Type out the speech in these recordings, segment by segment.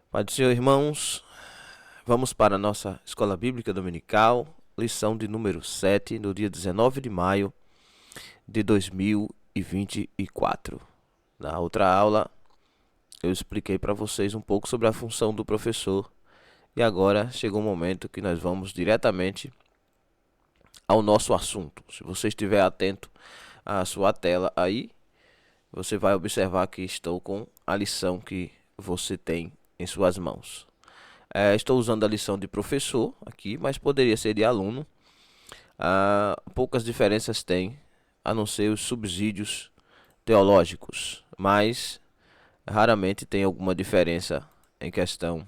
Pai do Senhor, irmãos, vamos para a nossa Escola Bíblica Dominical, lição de número 7, no dia 19 de maio de 2024. Na outra aula, eu expliquei para vocês um pouco sobre a função do professor e agora chegou o momento que nós vamos diretamente ao nosso assunto. Se você estiver atento à sua tela aí, você vai observar que estou com a lição que você tem em suas mãos. Estou usando a lição de professor aqui, mas poderia ser de aluno. Poucas diferenças tem, a não ser os subsídios teológicos, mas raramente tem alguma diferença em questão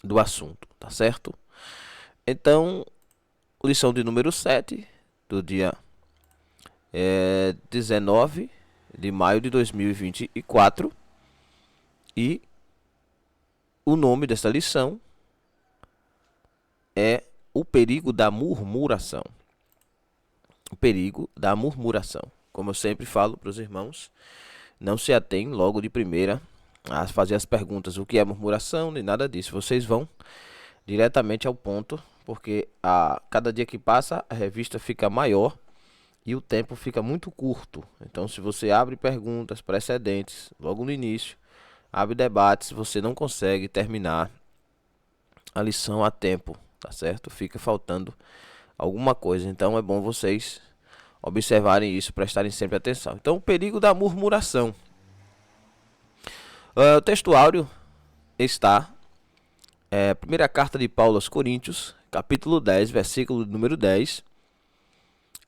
do assunto, tá certo? Então, lição de número 7, do dia 19 de maio de 2024, e o nome dessa lição é o perigo da murmuração. O perigo da murmuração. Como eu sempre falo para os irmãos, não se atém logo de primeira a fazer as perguntas o que é murmuração, nem nada disso. Vocês vão diretamente ao ponto, porque a cada dia que passa a revista fica maior e o tempo fica muito curto. Então, se você abre perguntas precedentes logo no início, abre debates, você não consegue terminar a lição a tempo, tá certo? Fica faltando alguma coisa, então é bom vocês observarem isso, prestarem sempre atenção. Então, o perigo da murmuração. O texto áureo está primeira carta de Paulo aos Coríntios, capítulo 10, versículo número 10,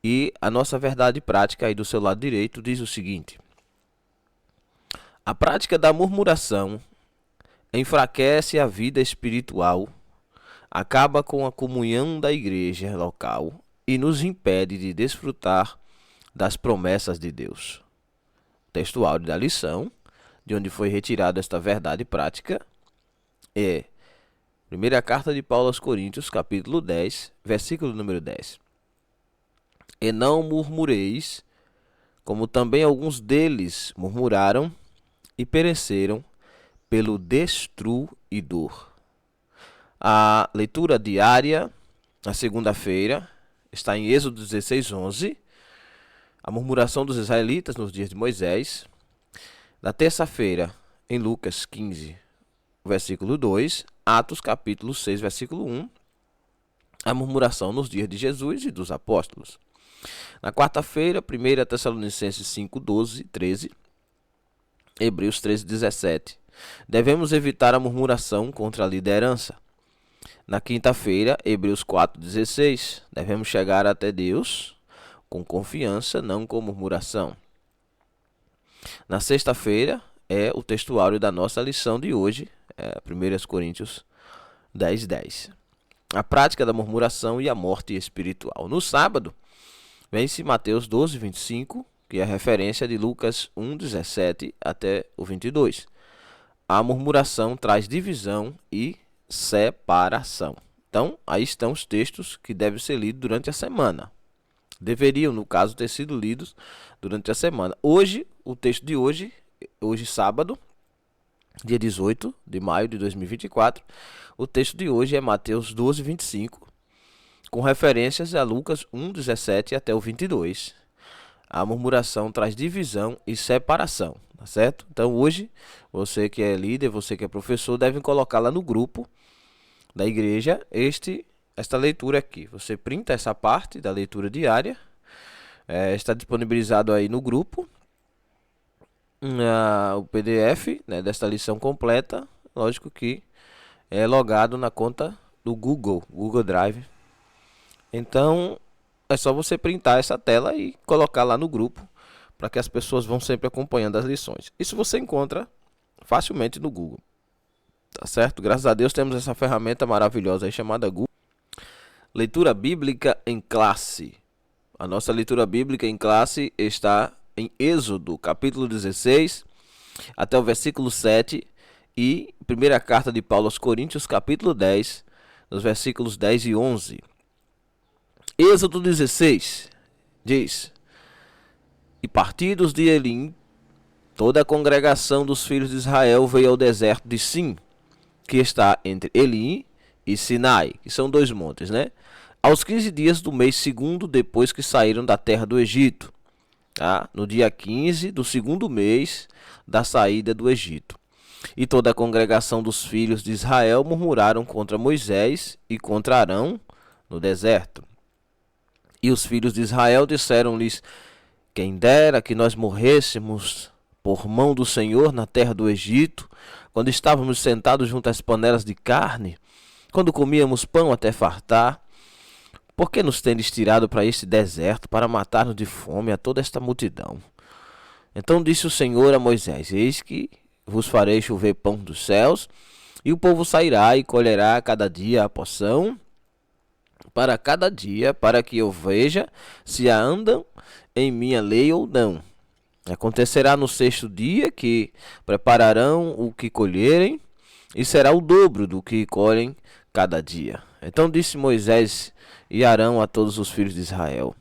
e a nossa verdade prática aí do seu lado direito diz o seguinte: a prática da murmuração enfraquece a vida espiritual, acaba com a comunhão da igreja local e nos impede de desfrutar das promessas de Deus. Texto áudio da lição, de onde foi retirada esta verdade prática, é primeira carta de Paulo aos Coríntios, capítulo 10, versículo número 10. E não murmureis, como também alguns deles murmuraram e pereceram pelo destruidor. A leitura diária, na segunda-feira, está em Êxodo 16:11, a murmuração dos israelitas nos dias de Moisés. Na terça-feira, em Lucas 15, versículo 2, Atos capítulo 6, versículo 1, a murmuração nos dias de Jesus e dos apóstolos. Na quarta-feira, 1 Tessalonicenses 5, 12, 13, Hebreus 13, 17. Devemos evitar a murmuração contra a liderança. Na quinta-feira, Hebreus 4, 16. Devemos chegar até Deus com confiança, não com murmuração. Na sexta-feira, é o texto áureo da nossa lição de hoje, 1 Coríntios 10, 10. A prática da murmuração e a morte espiritual. No sábado, vem-se Mateus 12, 25, que é a referência de Lucas 1, 17 até o 22. A murmuração traz divisão e separação. Então, aí estão os textos que devem ser lidos durante a semana. Deveriam, no caso, ter sido lidos durante a semana. Hoje, o texto de hoje sábado, dia 18 de maio de 2024, o texto de hoje é Mateus 12, 25, com referências a Lucas 1, 17 até o 22. A murmuração traz divisão e separação, tá certo? Então hoje, você que é líder, você que é professor, deve colocar lá no grupo da igreja esta leitura aqui. Você printa essa parte da leitura diária, está disponibilizado aí no grupo, o PDF, né, desta lição completa, lógico que é logado na conta do Google Drive. Então, é só você printar essa tela e colocar lá no grupo, para que as pessoas vão sempre acompanhando as lições. Isso você encontra facilmente no Google, tá certo? Graças a Deus temos essa ferramenta maravilhosa aí chamada Google. Leitura bíblica em classe. A nossa leitura bíblica em classe está em Êxodo, capítulo 16, até o versículo 7, e primeira carta de Paulo aos Coríntios, capítulo 10, nos versículos 10 e 11. Êxodo 16 diz: E partidos de Elim, toda a congregação dos filhos de Israel veio ao deserto de Sim, que está entre Elim e Sinai, que são 2 montes, né? Aos 15 dias do mês segundo, depois que saíram da terra do Egito, tá? No dia 15 do segundo mês da saída do Egito. E toda a congregação dos filhos de Israel murmuraram contra Moisés e contra Arão no deserto. E os filhos de Israel disseram-lhes: quem dera que nós morrêssemos por mão do Senhor na terra do Egito, quando estávamos sentados junto às panelas de carne, quando comíamos pão até fartar. Por que nos tendes tirado para este deserto, para matar-nos de fome a toda esta multidão? Então disse o Senhor a Moisés: eis que vos farei chover pão dos céus, e o povo sairá e colherá a cada dia a porção para cada dia, para que eu veja se andam em minha lei ou não. Acontecerá no 6º dia que prepararão o que colherem, e será o dobro do que colhem cada dia. Então disse Moisés e Arão a todos os filhos de Israel: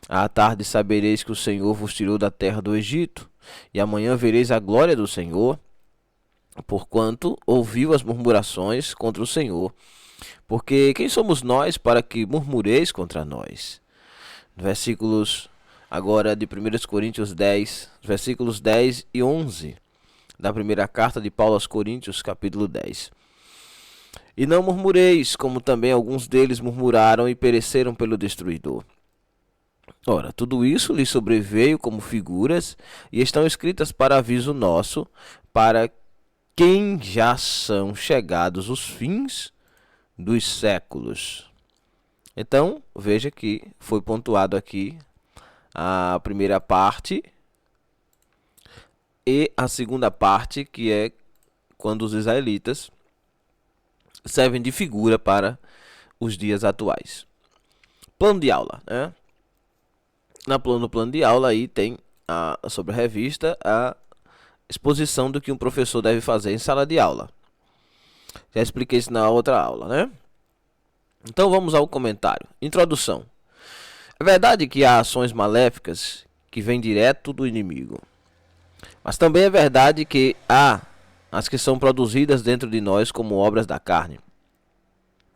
à tarde sabereis que o Senhor vos tirou da terra do Egito, e amanhã vereis a glória do Senhor, porquanto ouviu as murmurações contra o Senhor. Porque quem somos nós para que murmureis contra nós? Versículos agora de 1 Coríntios 10, versículos 10 e 11, da primeira carta de Paulo aos Coríntios, capítulo 10. E não murmureis, como também alguns deles murmuraram e pereceram pelo destruidor. Ora, tudo isso lhes sobreveio como figuras, e estão escritas para aviso nosso, para quem já são chegados os fins dos séculos. Então, veja que foi pontuado aqui a primeira parte e a segunda parte, que é quando os israelitas servem de figura para os dias atuais. Plano de aula, né? No plano de aula aí tem sobre a revista a exposição do que um professor deve fazer em sala de aula. Já expliquei isso na outra aula, né? Então vamos ao comentário. Introdução. É verdade que há ações maléficas que vêm direto do inimigo. Mas também é verdade que há as que são produzidas dentro de nós como obras da carne.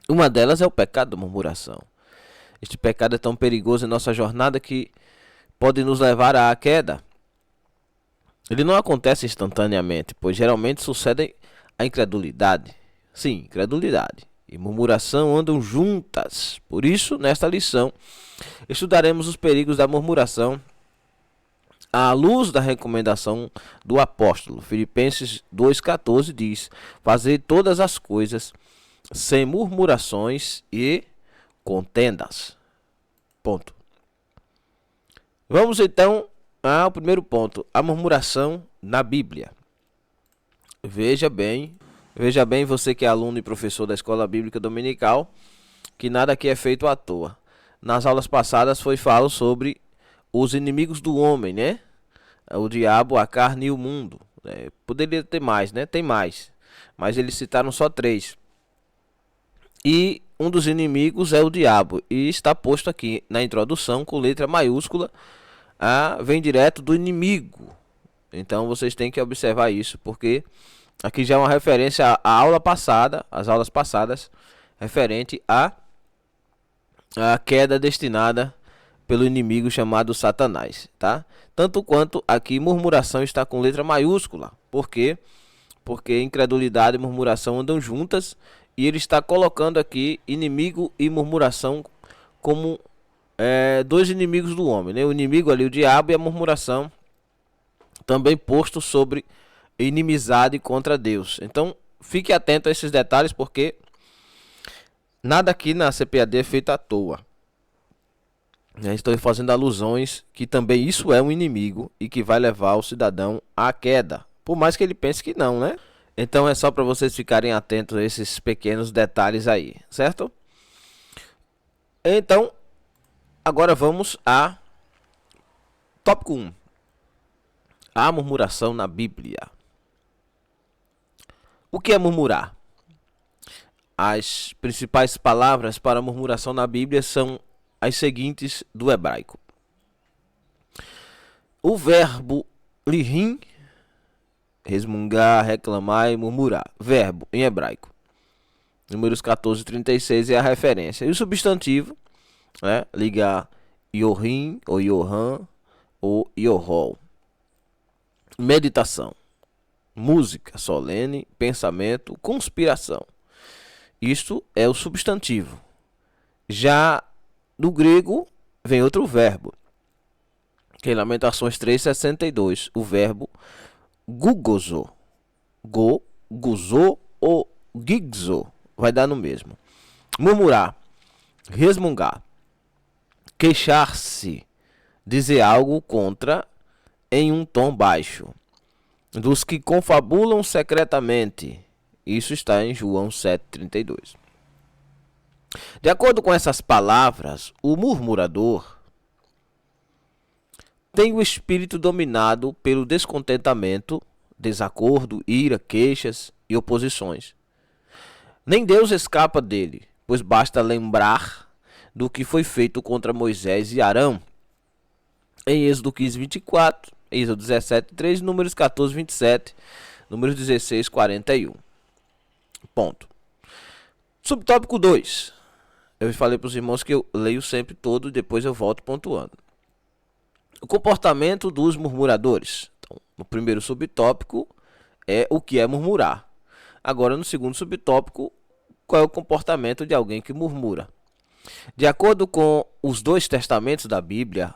Uma delas é o pecado da murmuração. Este pecado é tão perigoso em nossa jornada que pode nos levar à queda. Ele não acontece instantaneamente, pois geralmente sucedem a incredulidade. Sim, incredulidade e murmuração andam juntas. Por isso, nesta lição, estudaremos os perigos da murmuração à luz da recomendação do apóstolo. Filipenses 2,14 diz: fazei todas as coisas sem murmurações e contendas. Ponto. Vamos então ao primeiro ponto, a murmuração na Bíblia. Veja bem você que é aluno e professor da Escola Bíblica Dominical, que nada aqui é feito à toa. Nas aulas passadas foi falado sobre os inimigos do homem, né? O diabo, a carne e o mundo. Poderia ter mais, né? Tem mais, mas eles citaram só 3. E um dos inimigos é o diabo, e está posto aqui na introdução com letra maiúscula. Vem direto do inimigo. Então vocês têm que observar isso, porque aqui já é uma referência à aula passada, às aulas passadas, referente à queda destinada pelo inimigo chamado Satanás, tá? Tanto quanto aqui murmuração está com letra maiúscula. Por quê? Porque incredulidade e murmuração andam juntas, e ele está colocando aqui inimigo e murmuração como 2 inimigos do homem, né? O inimigo ali, o diabo, e a murmuração também posto sobre inimizade contra Deus. Então, fique atento a esses detalhes, porque nada aqui na CPAD é feito à toa. Estou fazendo alusões que também isso é um inimigo e que vai levar o cidadão à queda, por mais que ele pense que não, né? Então é só para vocês ficarem atentos a esses pequenos detalhes aí, certo? Então, agora vamos a tópico 1. A murmuração na Bíblia. O que é murmurar? As principais palavras para murmuração na Bíblia são as seguintes do hebraico. O verbo lirim, resmungar, reclamar e murmurar. Verbo em hebraico. Números 14 e 36 é a referência. E o substantivo, né, liga Yorim, ou Yohan, ou Yohol. Meditação, música solene, pensamento, conspiração. Isto é o substantivo. Já no grego vem outro verbo, que é em Lamentações 3:62, o verbo gugozo. Guzo ou gigzo, vai dar no mesmo. Murmurar, resmungar, queixar-se, dizer algo contra em um tom baixo. Dos que confabulam secretamente. Isso está em João 7:32. De acordo com essas palavras, o murmurador tem o espírito dominado pelo descontentamento, desacordo, ira, queixas e oposições. Nem Deus escapa dele, pois basta lembrar do que foi feito contra Moisés e Arão em Êxodo 15:24, Êxodo 17:3, Números 14:27, Números 16:41. Ponto. Subtópico 2. Eu falei para os irmãos que eu leio sempre todo e depois eu volto pontuando. O comportamento dos murmuradores. Então, no primeiro subtópico é o que é murmurar. Agora, no segundo subtópico, qual é o comportamento de alguém que murmura? De acordo com os dois testamentos da Bíblia,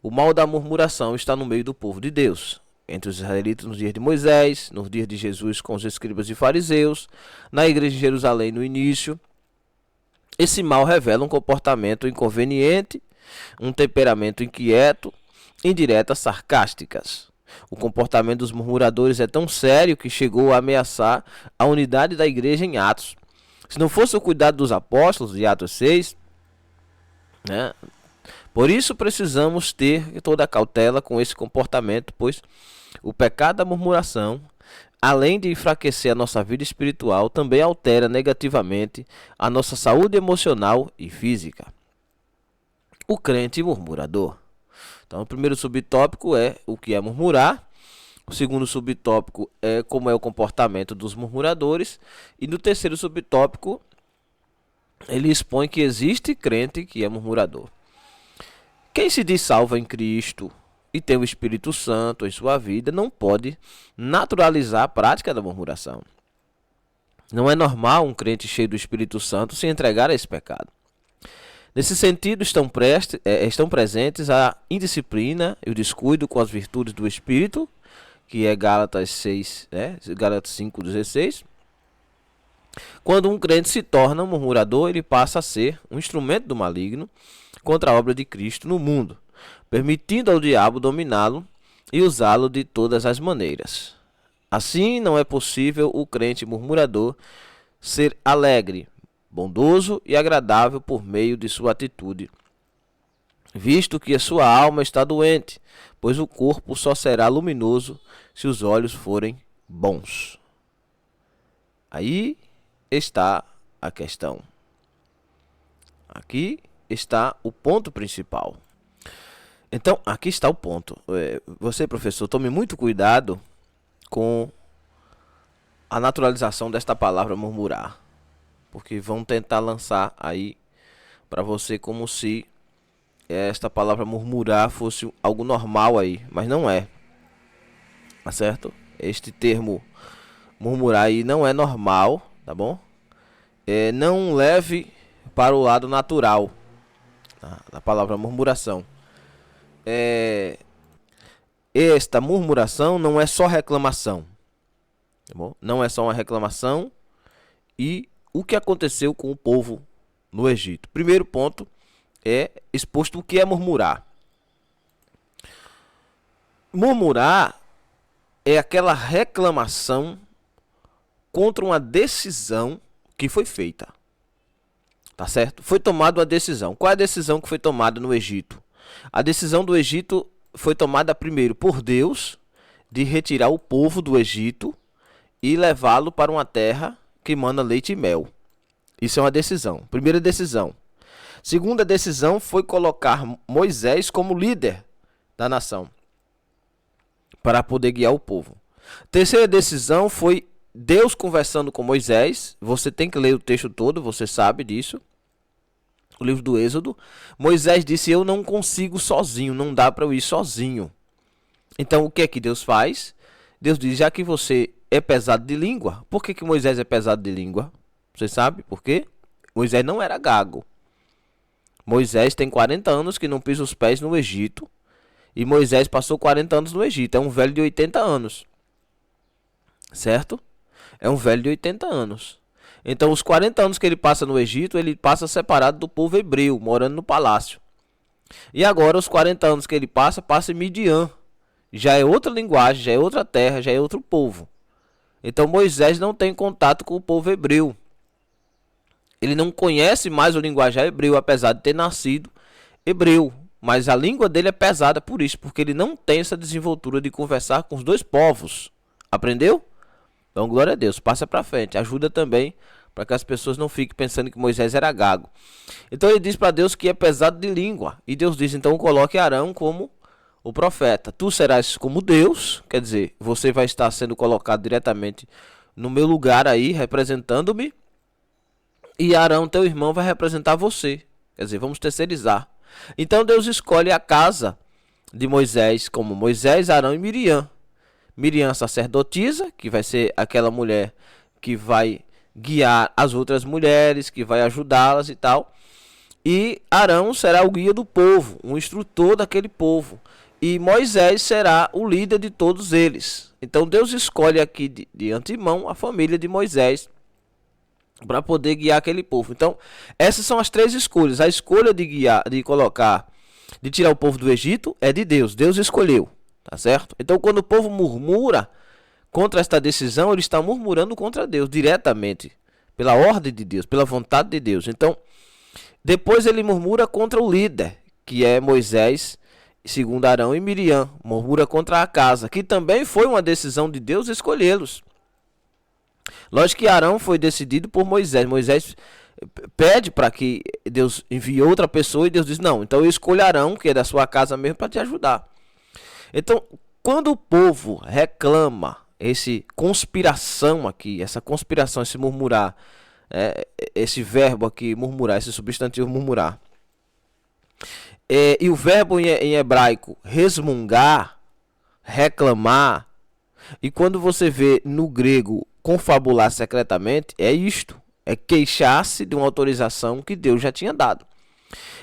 o mal da murmuração está no meio do povo de Deus, entre os israelitas nos dias de Moisés, nos dias de Jesus com os escribas e fariseus, na igreja de Jerusalém no início. Esse mal revela um comportamento inconveniente, um temperamento inquieto, indiretas sarcásticas. O comportamento dos murmuradores é tão sério que chegou a ameaçar a unidade da igreja em Atos. Se não fosse o cuidado dos apóstolos, de Atos 6, né? Por isso precisamos ter toda a cautela com esse comportamento, pois o pecado da murmuração, além de enfraquecer a nossa vida espiritual, também altera negativamente a nossa saúde emocional e física. O crente murmurador. Então, o primeiro subtópico é o que é murmurar. O segundo subtópico é como é o comportamento dos murmuradores. E no terceiro subtópico, ele expõe que existe crente que é murmurador. Quem se diz salvo em Cristo e tem o Espírito Santo em sua vida não pode naturalizar a prática da murmuração. Não é normal um crente cheio do Espírito Santo se entregar a esse pecado. Nesse sentido, estão presentes a indisciplina e o descuido com as virtudes do Espírito, que é Gálatas 6, Gálatas 5:16. Quando um crente se torna um murmurador, ele passa a ser um instrumento do maligno contra a obra de Cristo no mundo, permitindo ao diabo dominá-lo e usá-lo de todas as maneiras. Assim, não é possível o crente murmurador ser alegre, bondoso e agradável por meio de sua atitude, visto que a sua alma está doente, pois o corpo só será luminoso se os olhos forem bons. Aí está a questão. Aqui está o ponto principal. Então, aqui está o ponto. Você, professor, tome muito cuidado com a naturalização desta palavra murmurar, porque vão tentar lançar aí para você como se esta palavra murmurar fosse algo normal aí, mas não é. Tá certo? Este termo murmurar aí não é normal, tá bom? Não leve para o lado natural da palavra murmuração. Esta murmuração não é só reclamação, tá bom? Não é só uma reclamação. E o que aconteceu com o povo no Egito? Primeiro ponto é exposto o que é murmurar. Murmurar é aquela reclamação contra uma decisão que foi feita. Tá certo? Foi tomada uma decisão. Qual é a decisão que foi tomada no Egito? A decisão do Egito foi tomada primeiro por Deus de retirar o povo do Egito e levá-lo para uma terra que mana leite e mel. Isso é uma decisão. Primeira decisão. Segunda decisão foi colocar Moisés como líder da nação para poder guiar o povo. Terceira decisão foi Deus conversando com Moisés. Você tem que ler o texto todo, você sabe disso. O livro do Êxodo. Moisés disse: eu não consigo sozinho, não dá para eu ir sozinho. Então o que é que Deus faz? Deus diz: já que você é pesado de língua. Por que Moisés é pesado de língua? Você sabe por quê? Moisés não era gago. Moisés tem 40 anos que não pisa os pés no Egito. E Moisés passou 40 anos no Egito. É um velho de 80 anos. Certo? É um velho de 80 anos. Então, os 40 anos que ele passa no Egito, ele passa separado do povo hebreu, morando no palácio. E agora, os 40 anos que ele passa em Midian. Já é outra linguagem, já é outra terra, já é outro povo. Então, Moisés não tem contato com o povo hebreu. Ele não conhece mais o linguajar hebreu, apesar de ter nascido hebreu. Mas a língua dele é pesada por isso, porque ele não tem essa desenvoltura de conversar com os dois povos. Aprendeu? Então, glória a Deus. Passa para frente. Ajuda também para que as pessoas não fiquem pensando que Moisés era gago. Então, ele diz para Deus que é pesado de língua. E Deus diz: então coloque Arão como o profeta. Tu serás como Deus. Quer dizer, você vai estar sendo colocado diretamente no meu lugar aí, representando-me. E Arão, teu irmão, vai representar você. Quer dizer, vamos terceirizar. Então Deus escolhe a casa de Moisés como Moisés, Arão e Miriam. Miriam, sacerdotisa, que vai ser aquela mulher que vai guiar as outras mulheres, que vai ajudá-las e tal. E Arão será o guia do povo, o instrutor daquele povo. E Moisés será o líder de todos eles. Então Deus escolhe aqui de antemão a família de Moisés para poder guiar aquele povo. Então, essas são as três escolhas. A escolha de guiar, de tirar o povo do Egito é de Deus. Deus escolheu, tá certo? Então, quando o povo murmura contra esta decisão, ele está murmurando contra Deus diretamente, pela ordem de Deus, pela vontade de Deus. Então, depois ele murmura contra o líder, que é Moisés, segundo Arão e Miriam. Murmura contra a casa, que também foi uma decisão de Deus escolhê-los. Lógico que Arão foi decidido por Moisés. Moisés pede para que Deus envie outra pessoa e Deus diz: não, então eu escolho Arão, que é da sua casa mesmo, para te ajudar. Então, quando o povo reclama, essa conspiração, esse murmurar, esse verbo aqui, murmurar, esse substantivo murmurar, e o verbo em hebraico, resmungar, reclamar, e quando você vê no grego confabular secretamente, é isto, é queixar-se de uma autorização que Deus já tinha dado.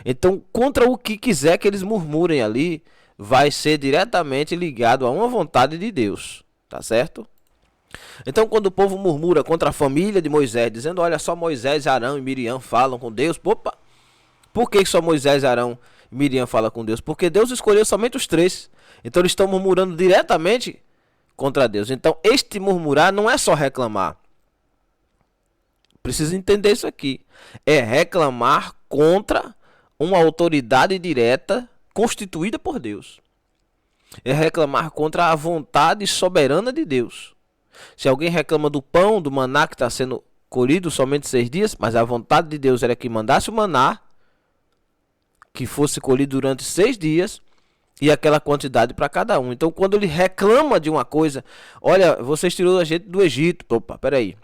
Então, contra o que quiser que eles murmurem ali, vai ser diretamente ligado a uma vontade de Deus, tá certo? Então, quando o povo murmura contra a família de Moisés, dizendo: olha, só Moisés, Arão e Miriam falam com Deus. Opa! Por que só Moisés, Arão e Miriam falam com Deus? Porque Deus escolheu somente os três. Então, eles estão murmurando diretamente contra Deus. Então, este murmurar não é só reclamar. Precisa entender isso aqui. É reclamar contra uma autoridade direta constituída por Deus. É reclamar contra a vontade soberana de Deus. Se alguém reclama do pão, do maná que está sendo colhido somente 6 dias, mas a vontade de Deus era que mandasse o maná, que fosse colhido durante 6 dias, e aquela quantidade para cada um. Então, quando ele reclama de uma coisa: olha, vocês tirou a gente do Egito. Opa, peraí.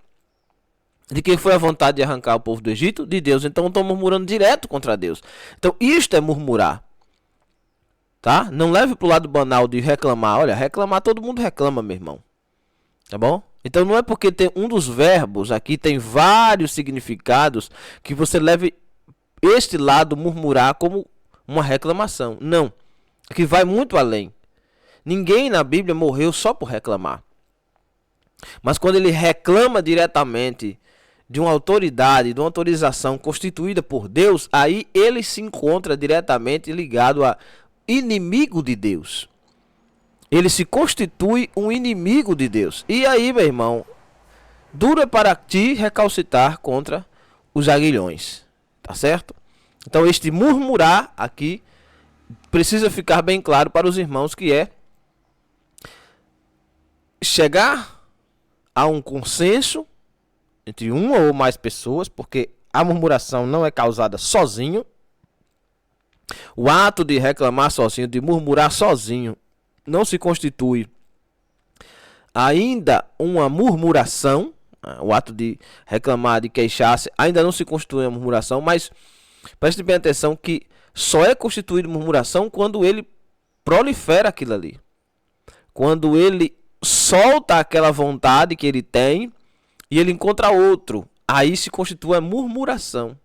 De quem foi a vontade de arrancar o povo do Egito? De Deus. Então, estão murmurando direto contra Deus. Então, isto é murmurar. Tá? Não leve para o lado banal de reclamar. Olha, reclamar, todo mundo reclama, meu irmão. Tá bom? Então, não é porque tem um dos verbos aqui, tem vários significados, que você leve este lado, murmurar, como uma reclamação. Não. Que vai muito além. Ninguém na Bíblia morreu só por reclamar. Mas quando ele reclama diretamente de uma autoridade, de uma autorização constituída por Deus, aí ele se encontra diretamente ligado a inimigo de Deus. Ele se constitui um inimigo de Deus. E aí, meu irmão, duro é para ti recalcitar contra os aguilhões. Tá certo? Então, este murmurar aqui precisa ficar bem claro para os irmãos, que é chegar a um consenso entre uma ou mais pessoas, porque a murmuração não é causada sozinho. O ato de reclamar sozinho, de murmurar sozinho, não se constitui ainda uma murmuração, o ato de reclamar, de queixar-se, ainda não se constitui uma murmuração, mas preste bem atenção que só é constituído murmuração quando ele prolifera aquilo ali. Quando ele solta aquela vontade que ele tem e ele encontra outro, aí se constitui a murmuração.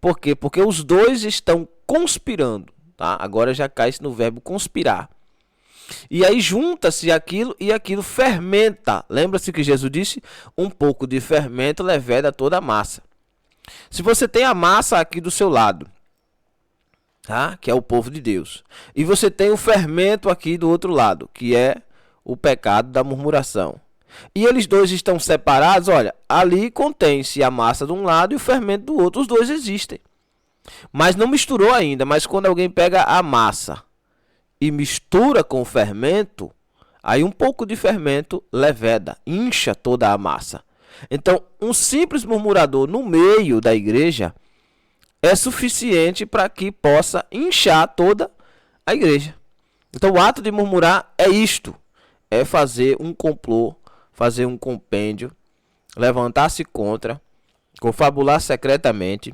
Por quê? Porque os dois estão conspirando, tá? Agora já cai-se no verbo conspirar. E aí junta-se aquilo e aquilo fermenta. Lembra-se que Jesus disse? Um pouco de fermento leveda toda a massa. Se você tem a massa aqui do seu lado, tá? Que é o povo de Deus, e você tem o fermento aqui do outro lado, que é o pecado da murmuração, e eles dois estão separados, olha, ali contém-se a massa de um lado e o fermento do outro. Os dois existem, mas não misturou ainda. Mas quando alguém pega a massa e mistura com o fermento, aí um pouco de fermento leveda, incha toda a massa. Então, um simples murmurador no meio da igreja é suficiente para que possa inchar toda a igreja. Então, o ato de murmurar é isto: é fazer um complô, fazer um compêndio, levantar-se contra, confabular secretamente,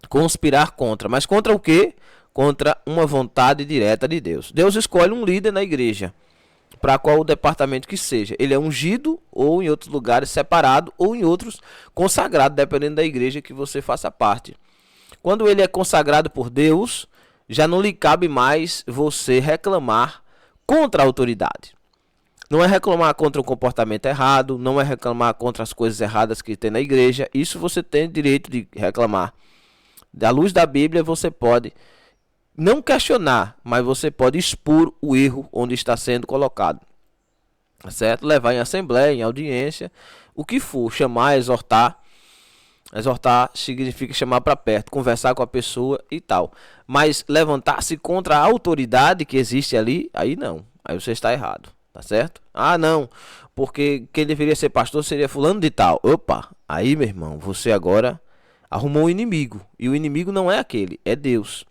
conspirar contra. Mas contra o quê? Contra uma vontade direta de Deus. Deus escolhe um líder na igreja, para qual o departamento que seja. Ele é ungido, ou em outros lugares separado, ou em outros consagrado, dependendo da igreja que você faça parte. Quando ele é consagrado por Deus, já não lhe cabe mais você reclamar contra a autoridade. Não é reclamar contra o comportamento errado, não é reclamar contra as coisas erradas que tem na igreja. Isso você tem direito de reclamar. Da luz da Bíblia você pode não questionar, mas você pode expor o erro onde está sendo colocado, certo? Levar em assembleia, em audiência, o que for, chamar, exortar. Exortar significa chamar para perto, conversar com a pessoa e tal. Mas levantar-se contra a autoridade que existe ali, aí não. Aí você está errado, tá certo? Ah, não, porque quem deveria ser pastor seria fulano de tal. Opa, aí, meu irmão, você agora arrumou um inimigo. E o inimigo não é aquele, é Deus.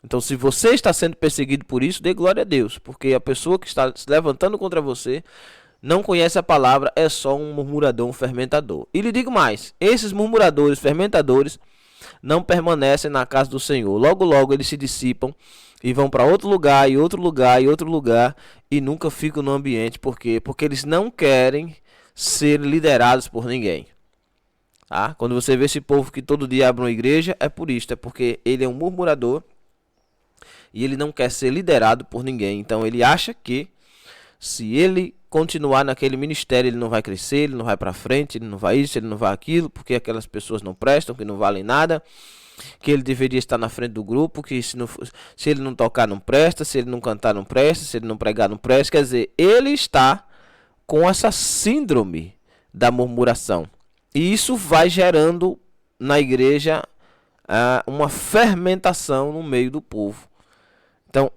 Então, se você está sendo perseguido por isso, dê glória a Deus, porque a pessoa que está se levantando contra você não conhece a palavra, é só um murmurador, um fermentador. E lhe digo mais: esses murmuradores, fermentadores, não permanecem na casa do Senhor. Logo, logo eles se dissipam e vão para outro lugar, e outro lugar, e outro lugar, e nunca ficam no ambiente. Por quê? Porque eles não querem ser liderados por ninguém. Tá? Quando você vê esse povo que todo dia abre uma igreja, é por isso, é porque ele é um murmurador e ele não quer ser liderado por ninguém. Então ele acha que se ele continuar naquele ministério, ele não vai crescer, ele não vai para frente, ele não vai isso, ele não vai aquilo, porque aquelas pessoas não prestam, que não valem nada, que ele deveria estar na frente do grupo, que se ele não tocar não presta, se ele não cantar não presta, se ele não pregar não presta. Quer dizer, ele está com essa síndrome da murmuração. E isso vai gerando na igreja uma fermentação no meio do povo. Então,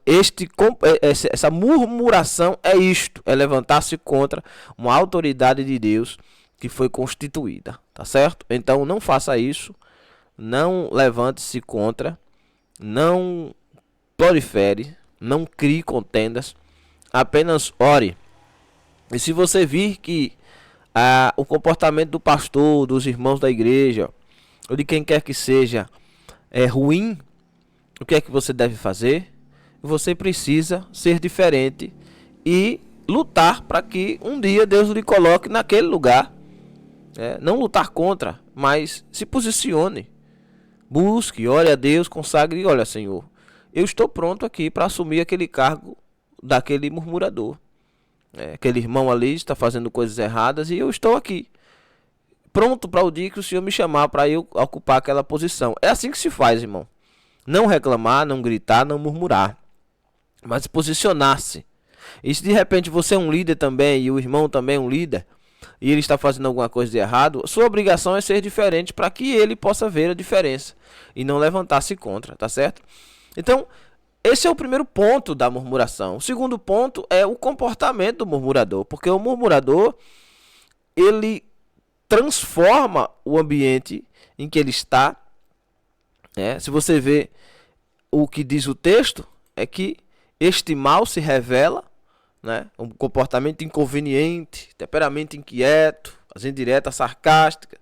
essa murmuração é isto, é levantar-se contra uma autoridade de Deus que foi constituída, tá certo? Então, não faça isso, não levante-se contra, não prolifere, não crie contendas, apenas ore. E se você vir que o comportamento do pastor, dos irmãos da igreja, ou de quem quer que seja, é ruim, o que é que você deve fazer? Você precisa ser diferente e lutar para que um dia Deus lhe coloque naquele lugar. Não lutar contra, mas se posicione. Busque, ore a Deus, consagre e olha, Senhor, eu estou pronto aqui para assumir aquele cargo daquele murmurador. Aquele irmão ali está fazendo coisas erradas e eu estou aqui, pronto para o dia que o Senhor me chamar para eu ocupar aquela posição. É assim que se faz, irmão. Não reclamar, não gritar, não murmurar, mas posicionar-se. E se de repente você é um líder também e o irmão também é um líder e ele está fazendo alguma coisa de errado, sua obrigação é ser diferente para que ele possa ver a diferença e não levantar-se contra, tá certo? Então, esse é o primeiro ponto da murmuração. O segundo ponto é o comportamento do murmurador, porque o murmurador, ele transforma o ambiente em que ele está. Se você vê o que diz o texto, é que este mal se revela né? Um comportamento inconveniente, temperamento inquieto, as indiretas sarcásticas.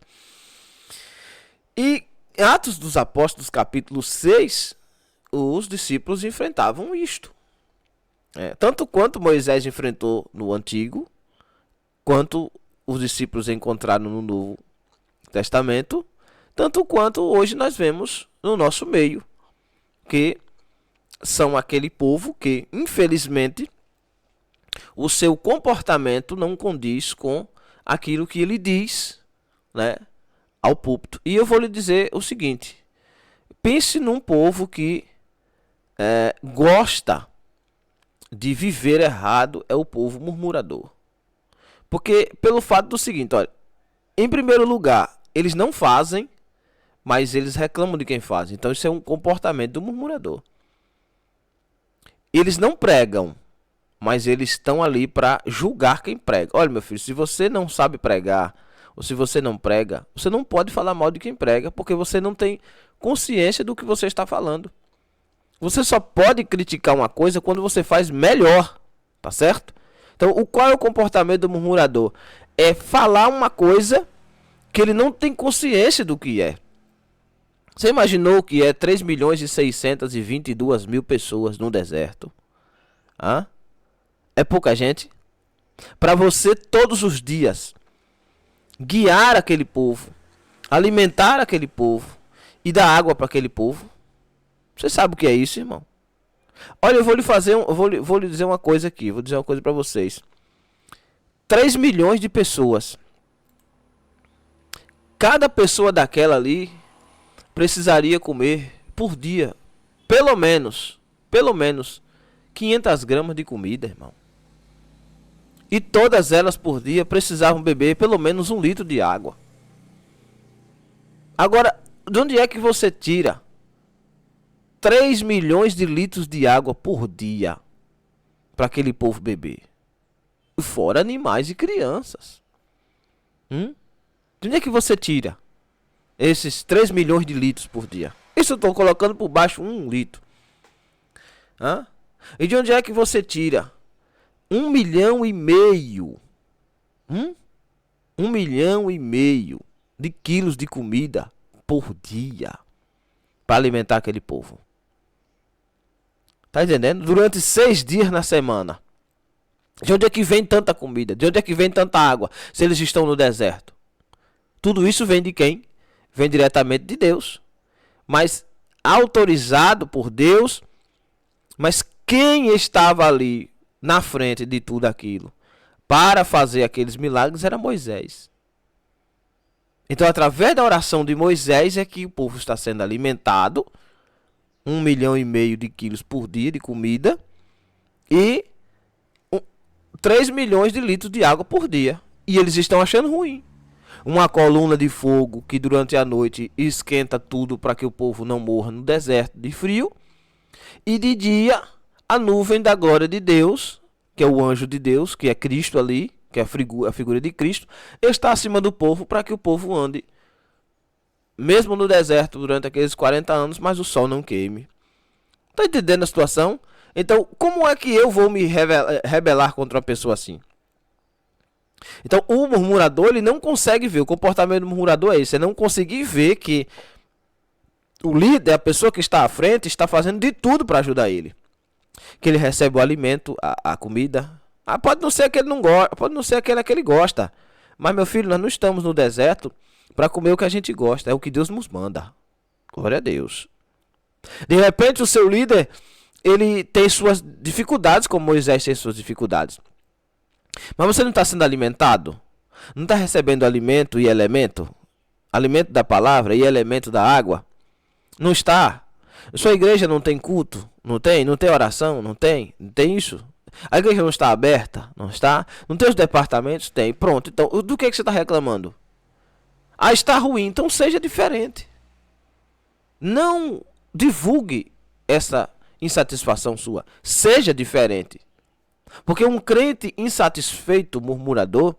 E em Atos dos Apóstolos, capítulo 6, os discípulos enfrentavam isto. Tanto quanto Moisés enfrentou no Antigo, quanto os discípulos encontraram no Novo Testamento, tanto quanto hoje nós vemos no nosso meio, que são aquele povo que, infelizmente, o seu comportamento não condiz com aquilo que ele diz, né, ao púlpito. E eu vou lhe dizer o seguinte: pense num povo que gosta de viver errado, é o povo murmurador. Porque pelo fato do seguinte, olha, em primeiro lugar, eles não fazem, mas eles reclamam de quem faz. Então isso é um comportamento do murmurador. Eles não pregam, mas eles estão ali para julgar quem prega. Olha, meu filho, se você não sabe pregar, ou se você não prega, você não pode falar mal de quem prega, porque você não tem consciência do que você está falando. Você só pode criticar uma coisa quando você faz melhor, tá certo? Então, qual é o comportamento do murmurador? É falar uma coisa que ele não tem consciência do que é. Você imaginou que é 3.622.000 pessoas no deserto? É pouca gente? Para você, todos os dias, guiar aquele povo, alimentar aquele povo e dar água para aquele povo. Você sabe o que é isso, irmão? Olha, eu vou lhe dizer uma coisa aqui. Vou dizer uma coisa para vocês. 3 milhões de pessoas. Cada pessoa daquela ali precisaria comer por dia pelo menos 500 gramas de comida, irmão. E todas elas por dia precisavam beber pelo menos 1 litro de água. Agora, de onde é que você tira 3 milhões de litros de água por dia para aquele povo beber? Fora animais e crianças. De onde é que você tira esses 3 milhões de litros por dia? Isso eu estou colocando por baixo 1 litro. E de onde é que você tira 1,5 milhão? 1,5 milhão de quilos de comida por dia para alimentar aquele povo. Tá entendendo? Durante 6 dias na semana. De onde é que vem tanta comida? De onde é que vem tanta água? Se eles estão no deserto. Tudo isso vem de quem? Vem diretamente de Deus. Mas autorizado por Deus. Mas quem estava ali na frente de tudo aquilo para fazer aqueles milagres era Moisés. Então, através da oração de Moisés é que o povo está sendo alimentado. 1,5 milhão de quilos por dia de comida. E 3 milhões de litros de água por dia. E eles estão achando ruim. Uma coluna de fogo que durante a noite esquenta tudo para que o povo não morra no deserto de frio. E de dia, a nuvem da glória de Deus, que é o anjo de Deus, que é Cristo ali, que é a figura de Cristo, está acima do povo para que o povo ande, mesmo no deserto, durante aqueles 40 anos, mas o sol não queime. Está entendendo a situação? Então, como é que eu vou me rebelar contra uma pessoa assim? Então, o murmurador, ele não consegue ver. O comportamento do murmurador é esse. É não conseguir ver que o líder, a pessoa que está à frente, está fazendo de tudo para ajudar ele. Que ele recebe o alimento, a comida. Pode não ser aquele que não gosta, pode não ser aquele que ele gosta. Mas, meu filho, nós não estamos no deserto para comer o que a gente gosta. É o que Deus nos manda. Glória a Deus. De repente, o seu líder, ele tem suas dificuldades, como Moisés tem suas dificuldades. Mas você não está sendo alimentado? Não está recebendo alimento e elemento? Alimento da palavra e elemento da água? Não está? Sua igreja não tem culto? Não tem? Não tem oração? Não tem? Não tem isso? A igreja não está aberta? Não está? Não tem os departamentos? Tem. Pronto. Então, do que você está reclamando? Está ruim. Então, seja diferente. Não divulgue essa insatisfação sua. Seja diferente. Porque um crente insatisfeito, murmurador,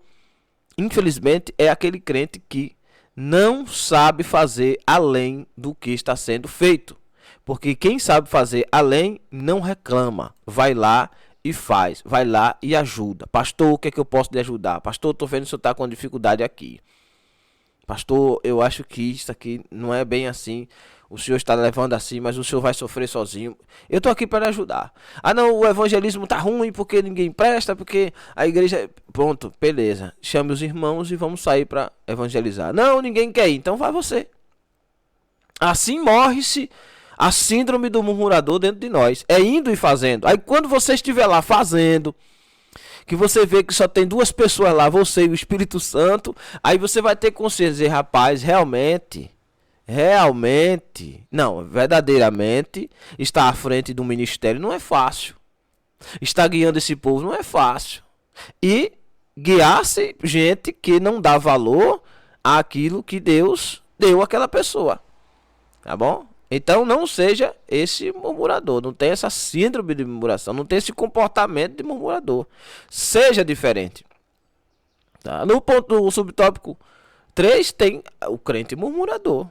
infelizmente, é aquele crente que não sabe fazer além do que está sendo feito. Porque quem sabe fazer além não reclama. Vai lá e faz. Vai lá e ajuda. Pastor, o que é que eu posso lhe ajudar? Pastor, estou vendo que o senhor está com dificuldade aqui. Pastor, eu acho que isso aqui não é bem assim. O senhor está levando assim, mas o senhor vai sofrer sozinho. Eu estou aqui para ajudar. Ah, não, o evangelismo tá ruim porque ninguém presta, porque a igreja... Pronto, beleza. Chame os irmãos e vamos sair para evangelizar. Não, ninguém quer ir, então vai você. Assim morre-se a síndrome do murmurador dentro de nós. É indo e fazendo. Aí quando você estiver lá fazendo, que você vê que só tem duas pessoas lá, você e o Espírito Santo, aí você vai ter consciência de dizer, rapaz, realmente, não, verdadeiramente, estar à frente do ministério não é fácil. Estar guiando esse povo não é fácil. E guiar-se gente que não dá valor àquilo que Deus deu àquela pessoa. Tá bom? Então não seja esse murmurador, não tem essa síndrome de murmuração, não tem esse comportamento de murmurador. Seja diferente. Tá? No subtópico 3 tem o crente murmurador.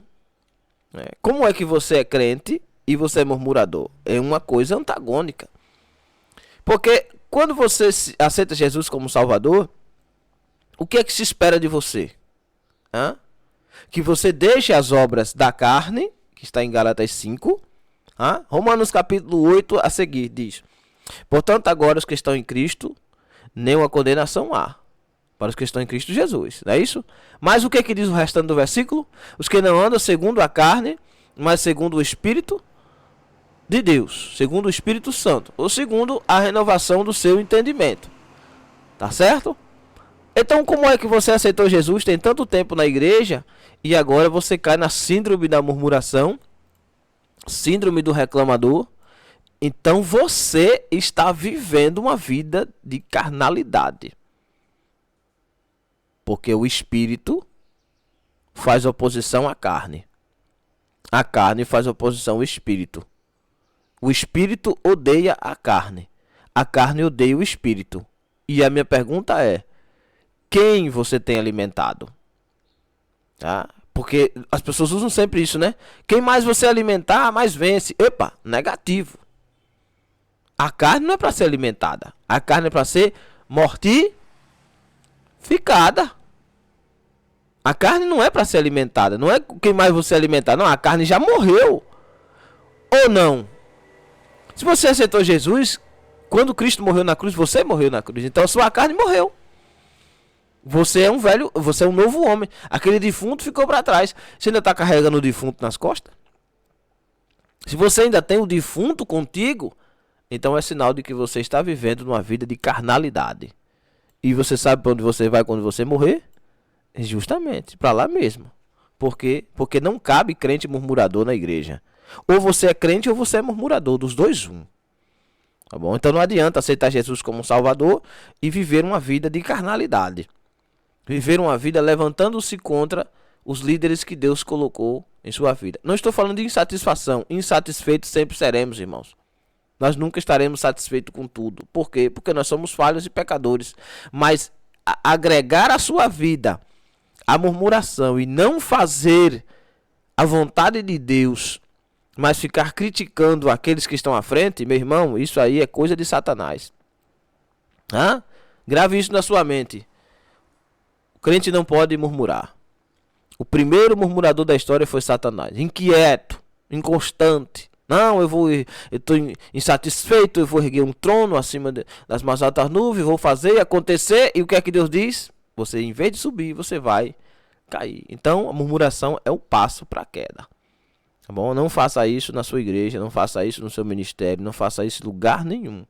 Como é que você é crente e você é murmurador? É uma coisa antagônica. Porque quando você aceita Jesus como Salvador, o que é que se espera de você? Que você deixe as obras da carne, que está em Gálatas 5. Romanos capítulo 8 a seguir diz: portanto, agora os que estão em Cristo, nenhuma condenação há para os que estão em Cristo Jesus. Não é isso? Mas o que é que diz o restante do versículo? Os que não andam segundo a carne, mas segundo o Espírito de Deus, segundo o Espírito Santo, ou segundo a renovação do seu entendimento. Tá certo? Então, como é que você aceitou Jesus, tem tanto tempo na igreja, e agora você cai na síndrome da murmuração, síndrome do reclamador? Então você está vivendo uma vida de carnalidade. Porque o Espírito faz oposição à carne. A carne faz oposição ao Espírito. O Espírito odeia a carne. A carne odeia o Espírito. E a minha pergunta é: quem você tem alimentado? Tá? Porque as pessoas usam sempre isso, né? Quem mais você alimentar, mais vence. Epa, negativo. A carne não é para ser alimentada. A carne é para ser mortificada. A carne não é para ser alimentada. Não é quem mais você alimentar. Não, a carne já morreu. Ou não? Se você aceitou Jesus, quando Cristo morreu na cruz, você morreu na cruz. Então a sua carne morreu. Você é um velho, você é um novo homem. Aquele defunto ficou para trás. Você ainda está carregando o defunto nas costas? Se você ainda tem o defunto contigo, então é sinal de que você está vivendo numa vida de carnalidade. E você sabe para onde você vai quando você morrer? Justamente, para lá mesmo. Por quê? Porque não cabe crente murmurador na igreja. Ou você é crente ou você é murmurador, dos dois um. Tá bom? Então não adianta aceitar Jesus como Salvador e viver uma vida de carnalidade. Viver uma vida levantando-se contra os líderes que Deus colocou em sua vida. Não estou falando de insatisfação. Insatisfeitos sempre seremos, irmãos. Nós nunca estaremos satisfeitos com tudo. Por quê? Porque nós somos falhos e pecadores. Mas agregar à sua vida a murmuração e não fazer a vontade de Deus, mas ficar criticando aqueles que estão à frente, meu irmão, isso aí é coisa de Satanás. Grave isso na sua mente. O crente não pode murmurar. O primeiro murmurador da história foi Satanás. Inquieto, inconstante. Não, eu estou insatisfeito, eu vou erguer um trono acima das mais altas nuvens, vou fazer acontecer. E o que é que Deus diz? Você, em vez de subir, você vai cair. Então, a murmuração é o passo para a queda. Tá bom? Não faça isso na sua igreja, não faça isso no seu ministério, não faça isso em lugar nenhum.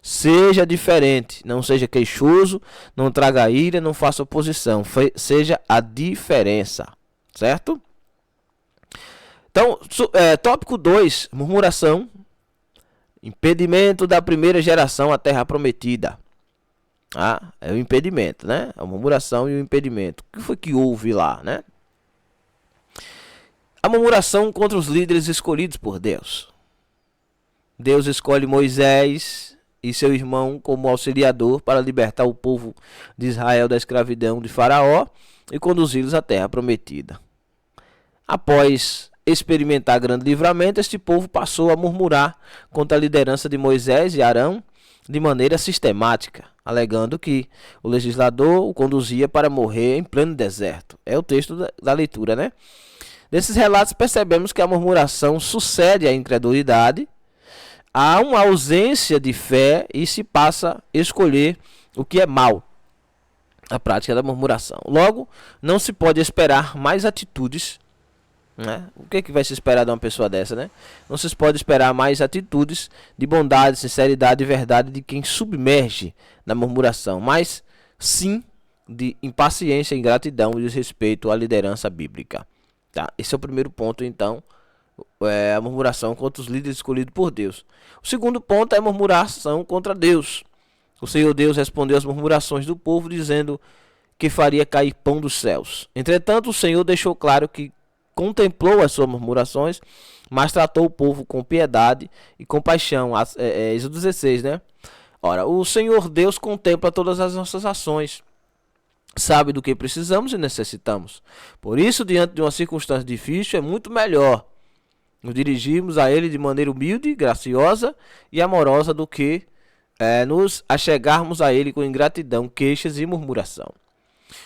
Seja diferente, não seja queixoso, não traga ira, não faça oposição. Seja a diferença, certo? Então, tópico 2, murmuração, impedimento da primeira geração à terra prometida. É o impedimento, né? A murmuração e o impedimento. O que foi que houve lá, né? A murmuração contra os líderes escolhidos por Deus. Deus escolhe Moisés e seu irmão como auxiliador para libertar o povo de Israel da escravidão de Faraó e conduzi-los à terra prometida. Após experimentar grande livramento, este povo passou a murmurar contra a liderança de Moisés e Arão de maneira sistemática, alegando que o legislador o conduzia para morrer em pleno deserto. É o texto da leitura, né? Desses relatos percebemos que a murmuração sucede à incredulidade, há uma ausência de fé e se passa a escolher o que é mal, a prática da murmuração. Logo, não se pode esperar mais atitudes, né? O que vai se esperar de uma pessoa dessa, né? Não se pode esperar mais atitudes de bondade, sinceridade e verdade de quem submerge na murmuração, mas sim de impaciência, ingratidão e desrespeito à liderança bíblica. Tá? Esse é o primeiro ponto, então, a murmuração contra os líderes escolhidos por Deus. O segundo ponto é a murmuração contra Deus. O Senhor Deus respondeu às murmurações do povo, dizendo que faria cair pão dos céus. Entretanto, o Senhor deixou claro que contemplou as suas murmurações, mas tratou o povo com piedade e compaixão. Êxodo 16, né? Ora, o Senhor Deus contempla todas as nossas ações, sabe do que precisamos e necessitamos. Por isso, diante de uma circunstância difícil, é muito melhor nos dirigirmos a Ele de maneira humilde, graciosa e amorosa do que nos achegarmos a Ele com ingratidão, queixas e murmuração.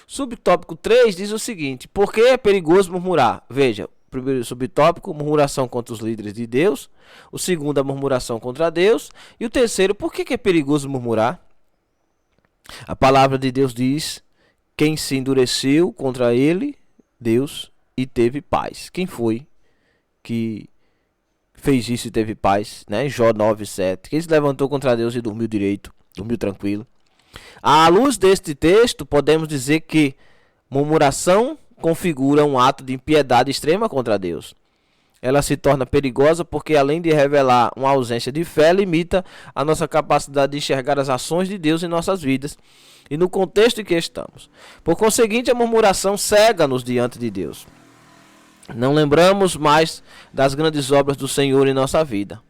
Subtópico 3 diz o seguinte: por que é perigoso murmurar? Veja, o primeiro subtópico, murmuração contra os líderes de Deus. O segundo, a murmuração contra Deus. E o terceiro, por que é perigoso murmurar? A palavra de Deus diz: quem se endureceu contra ele, Deus, e teve paz. Quem foi que fez isso e teve paz? Né? Jó 9:7. Quem se levantou contra Deus e dormiu direito, dormiu tranquilo. À luz deste texto, podemos dizer que murmuração configura um ato de impiedade extrema contra Deus. Ela se torna perigosa porque, além de revelar uma ausência de fé, limita a nossa capacidade de enxergar as ações de Deus em nossas vidas e no contexto em que estamos. Por conseguinte, a murmuração cega-nos diante de Deus. Não lembramos mais das grandes obras do Senhor em nossa vida.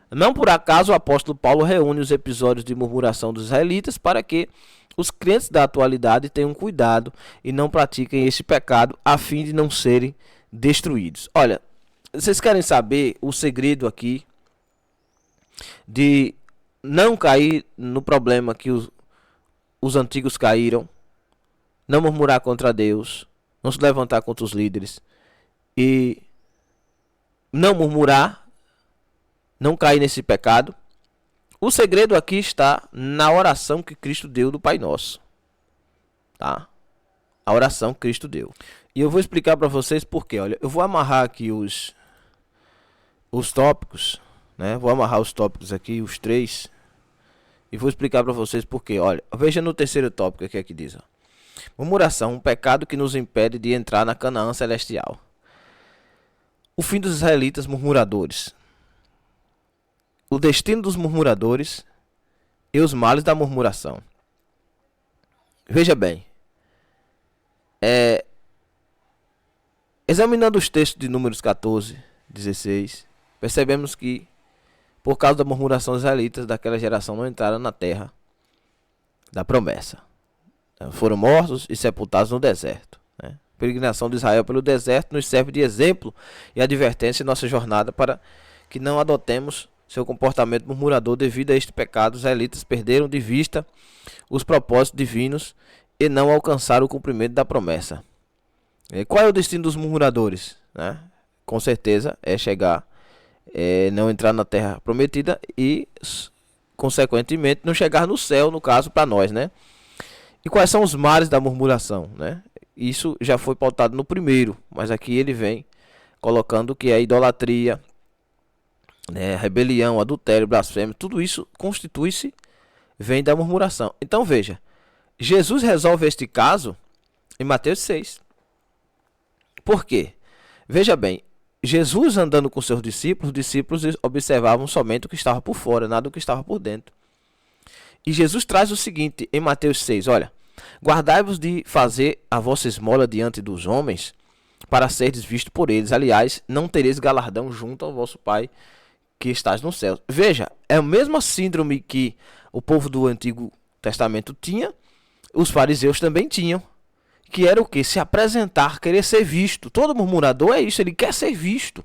Não por acaso o apóstolo Paulo reúne os episódios de murmuração dos israelitas para que os crentes da atualidade tenham cuidado e não pratiquem esse pecado a fim de não serem destruídos. Olha, vocês querem saber o segredo aqui de não cair no problema que os antigos caíram? Não murmurar contra Deus, não se levantar contra os líderes e não murmurar, não cair nesse pecado. O segredo aqui está na oração que Cristo deu do Pai Nosso, tá? A oração que Cristo deu. E eu vou explicar para vocês por quê. Olha, eu vou amarrar aqui os tópicos, né? Vou amarrar os tópicos aqui, os 3, e vou explicar para vocês por quê. Olha, veja no terceiro tópico que aqui diz, ó. Murmuração, um pecado que nos impede de entrar na Canaã celestial. O fim dos israelitas murmuradores. O destino dos murmuradores e os males da murmuração. Veja bem, examinando os textos de Números 14, 16, percebemos que, por causa da murmuração dos israelitas daquela geração, não entraram na terra da promessa. Foram mortos e sepultados no deserto. A peregrinação de Israel pelo deserto nos serve de exemplo e advertência em nossa jornada para que não adotemos seu comportamento murmurador. Devido a este pecado, os israelitas perderam de vista os propósitos divinos e não alcançaram o cumprimento da promessa. E qual é o destino dos murmuradores? Com certeza é chegar, não entrar na terra prometida e, consequentemente, não chegar no céu, no caso, para nós, né? E quais são os males da murmuração, né? Isso já foi pautado no primeiro, mas aqui ele vem colocando que a idolatria, rebelião, adultério, blasfêmia, tudo isso constitui-se, vem da murmuração. Então veja, Jesus resolve este caso em Mateus 6. Por quê? Veja bem, Jesus andando com seus discípulos, os discípulos observavam somente o que estava por fora, nada do que estava por dentro. E Jesus traz o seguinte em Mateus 6, olha: guardai-vos de fazer a vossa esmola diante dos homens, para seres vistos por eles. Aliás, não tereis galardão junto ao vosso Pai que estás no céu. Veja, é a mesma síndrome que o povo do Antigo Testamento tinha, os fariseus também tinham, que era o que? Se apresentar, querer ser visto. Todo murmurador é isso, ele quer ser visto.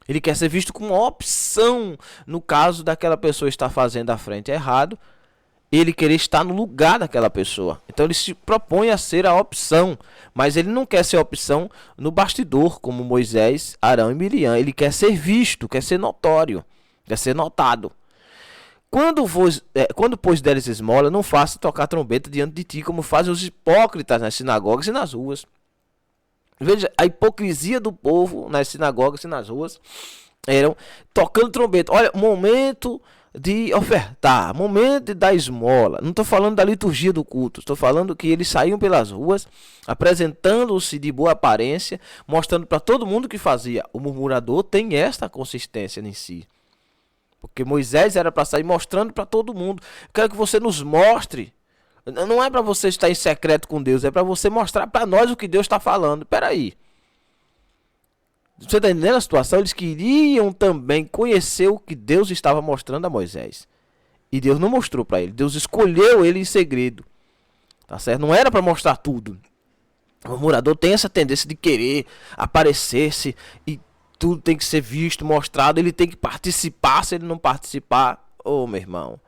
Ele quer ser visto como uma opção no caso daquela pessoa estar fazendo à frente errado, ele querer estar no lugar daquela pessoa. Então ele se propõe a ser a opção, mas ele não quer ser a opção no bastidor, como Moisés, Arão e Miriam. Ele quer ser visto, quer ser notório, quer ser notado. Quando pois deres esmola, não faça tocar trombeta diante de ti, como fazem os hipócritas nas sinagogas e nas ruas. Veja, a hipocrisia do povo nas sinagogas e nas ruas eram tocando trombeta. Olha, momento de ofertar, momento de dar esmola. Não estou falando da liturgia do culto, estou falando que eles saíam pelas ruas, apresentando-se de boa aparência, mostrando para todo mundo que fazia. O murmurador tem esta consistência em si. Porque Moisés era para sair mostrando para todo mundo. Quero que você nos mostre. Não é para você estar em secreto com Deus, é para você mostrar para nós o que Deus está falando. Espera aí. Você está entendendo a situação? Eles queriam também conhecer o que Deus estava mostrando a Moisés. E Deus não mostrou para ele. Deus escolheu ele em segredo. Tá certo? Não era para mostrar tudo. O murmurador tem essa tendência de querer aparecer-se e tudo tem que ser visto, mostrado. Ele tem que participar. Se ele não participar, meu irmão,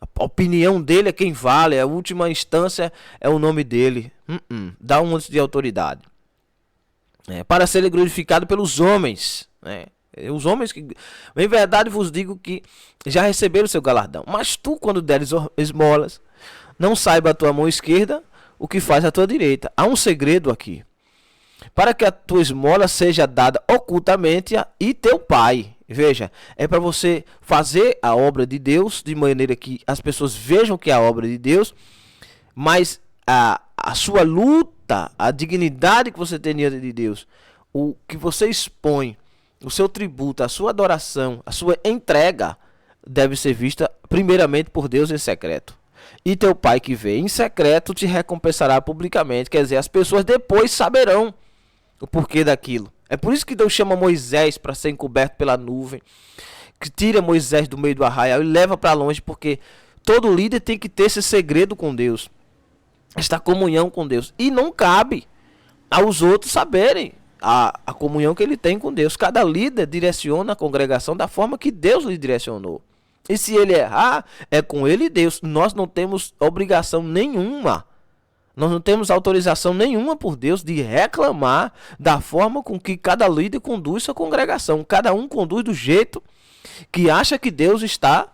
a opinião dele é quem vale. A última instância é o nome dele. Dá um monte de autoridade. Para ser glorificado pelos homens. Os homens que, em verdade vos digo que já receberam o seu galardão. Mas tu, quando deres esmolas, não saiba a tua mão esquerda o que faz a tua direita. Há um segredo aqui. Para que a tua esmola seja dada ocultamente e teu pai. Veja, é para você fazer a obra de Deus de maneira que as pessoas vejam que é a obra de Deus, mas a sua luta, a dignidade que você tem diante de Deus, o que você expõe, o seu tributo, a sua adoração, a sua entrega, deve ser vista primeiramente por Deus em secreto. E teu pai que vê em secreto te recompensará publicamente. Quer dizer, as pessoas depois saberão o porquê daquilo. É por isso que Deus chama Moisés para ser encoberto pela nuvem, que tira Moisés do meio do arraial e leva para longe, porque todo líder tem que ter esse segredo com Deus, esta comunhão com Deus. E não cabe aos outros saberem a comunhão que ele tem com Deus. Cada líder direciona a congregação da forma que Deus lhe direcionou. E se ele errar, é com ele e Deus. Nós não temos obrigação nenhuma. Nós não temos autorização nenhuma por Deus de reclamar da forma com que cada líder conduz sua congregação. Cada um conduz do jeito que acha que Deus está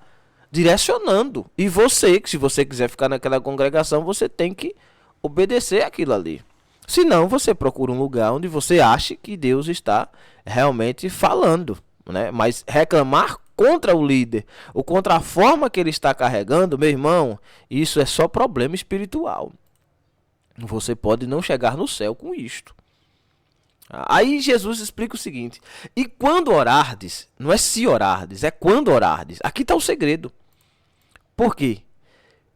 direcionando. E você, que se você quiser ficar naquela congregação, você tem que obedecer aquilo ali. Senão, você procura um lugar onde você ache que Deus está realmente falando, né? Mas reclamar contra o líder ou contra a forma que ele está carregando, meu irmão, isso é só problema espiritual. Você pode não chegar no céu com isto. Aí Jesus explica o seguinte: e quando orardes, não é se orardes, é quando orardes. Aqui está o segredo. Por quê?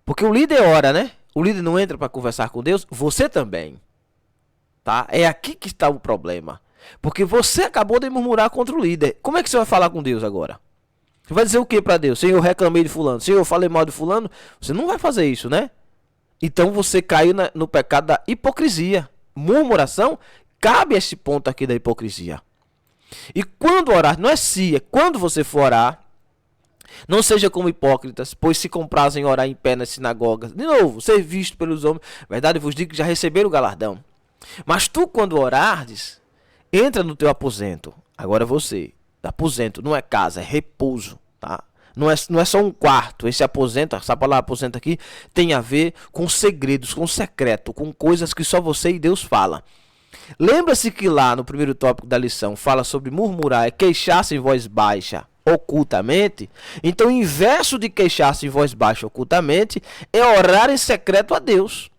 Porque o líder ora, né? O líder não entra para conversar com Deus, você também. Tá? É aqui que está o problema. Porque você acabou de murmurar contra o líder. Como é que você vai falar com Deus agora? Você vai dizer o que para Deus? Senhor, eu reclamei de fulano. Senhor, eu falei mal de fulano. Você não vai fazer isso, né? Então você caiu no pecado da hipocrisia. Murmuração cabe a esse ponto aqui da hipocrisia. E quando orar, não é se, é quando você for orar, não seja como hipócritas, pois se comprazem em orar em pé nas sinagogas. De novo, ser visto pelos homens. Verdade, eu vos digo que já receberam o galardão. Mas tu, quando orardes, entra no teu aposento. Agora você, aposento não é casa, é repouso, tá? Não é só um quarto. Esse aposento, essa palavra aposento aqui, tem a ver com segredos, com secreto, com coisas que só você e Deus fala. Lembra-se que lá no primeiro tópico da lição fala sobre murmurar, é queixar-se em voz baixa ocultamente. Então o inverso de queixar-se em voz baixa ocultamente é orar em secreto a Deus.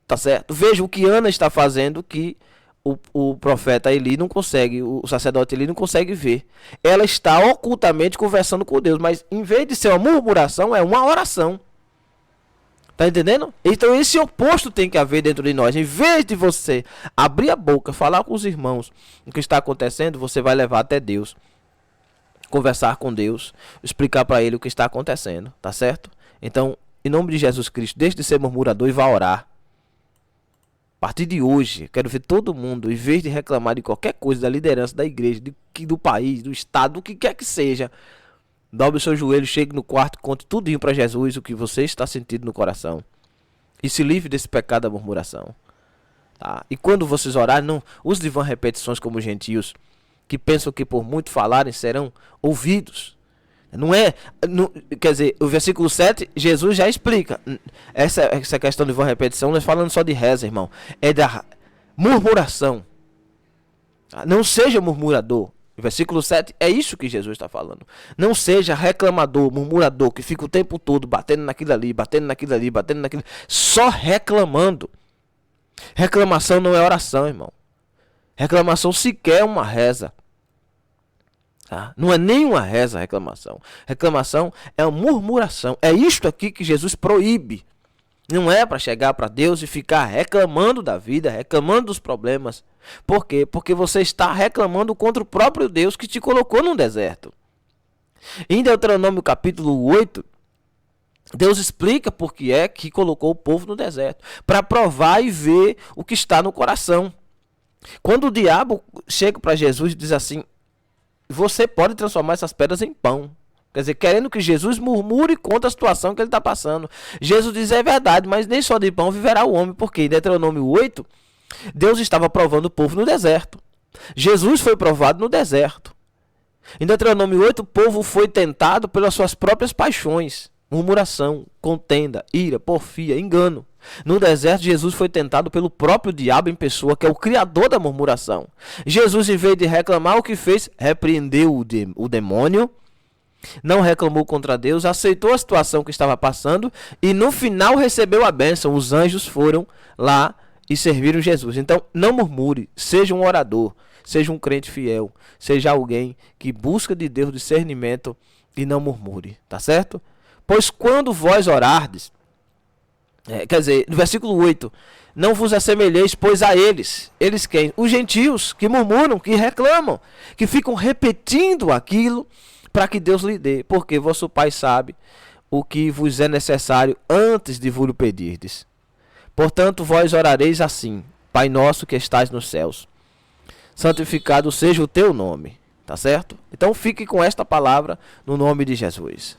Tá certo? Veja o que Ana está fazendo que o profeta Eli não consegue, o sacerdote Eli não consegue ver. Ela está ocultamente conversando com Deus, mas em vez de ser uma murmuração, é uma oração. Tá entendendo? Então esse oposto tem que haver dentro de nós. Em vez de você abrir a boca, falar com os irmãos o que está acontecendo, você vai levar até Deus, conversar com Deus, explicar para ele o que está acontecendo, tá certo? Então, em nome de Jesus Cristo, deixe de ser murmurador e vá orar. A partir de hoje, eu quero ver todo mundo, em vez de reclamar de qualquer coisa da liderança da igreja, do país, do estado, do que quer que seja, dobre o seu joelho, chegue no quarto, conte tudinho para Jesus o que você está sentindo no coração. E se livre desse pecado da murmuração. Tá? E quando vocês orarem, não use de vã repetições como gentios, que pensam que por muito falarem serão ouvidos. Não é, não, quer dizer, o versículo 7, Jesus já explica. Essa questão de vã repetição, nós falando só de reza, irmão. É da murmuração. Não seja murmurador. O versículo 7 é isso que Jesus está falando. Não seja reclamador, murmurador, que fica o tempo todo batendo naquilo ali, batendo naquilo ali, batendo naquilo. Só reclamando. Reclamação não é oração, irmão. Reclamação sequer é uma reza. Tá? Não é nem uma reza a reclamação. Reclamação é uma murmuração. É isto aqui que Jesus proíbe. Não é para chegar para Deus e ficar reclamando da vida, reclamando dos problemas. Por quê? Porque você está reclamando contra o próprio Deus que te colocou no deserto. Em Deuteronômio capítulo 8, Deus explica por que é que colocou o povo no deserto. Para provar e ver o que está no coração. Quando o diabo chega para Jesus e diz assim: você pode transformar essas pedras em pão. Quer dizer, querendo que Jesus murmure contra a situação que ele está passando. Jesus diz: é verdade, mas nem só de pão viverá o homem. Porque em Deuteronômio 8, Deus estava provando o povo no deserto. Jesus foi provado no deserto. Em Deuteronômio 8, o povo foi tentado pelas suas próprias paixões. Murmuração, contenda, ira, porfia, engano. No deserto, Jesus foi tentado pelo próprio diabo em pessoa, que é o criador da murmuração. Jesus, em vez de reclamar, o que fez? Repreendeu o demônio, não reclamou contra Deus, aceitou a situação que estava passando e no final recebeu a bênção. Os anjos foram lá e serviram Jesus. Então, não murmure, seja um orador, seja um crente fiel, seja alguém que busca de Deus discernimento e não murmure, tá certo? Pois quando vós orardes, quer dizer, no versículo 8, não vos assemelheis, pois a eles quem? Os gentios que murmuram, que reclamam, que ficam repetindo aquilo para que Deus lhe dê, porque vosso Pai sabe o que vos é necessário antes de vos pedirdes. Portanto, vós orareis assim: Pai nosso que estais nos céus, santificado seja o teu nome, tá certo? Então fique com esta palavra no nome de Jesus.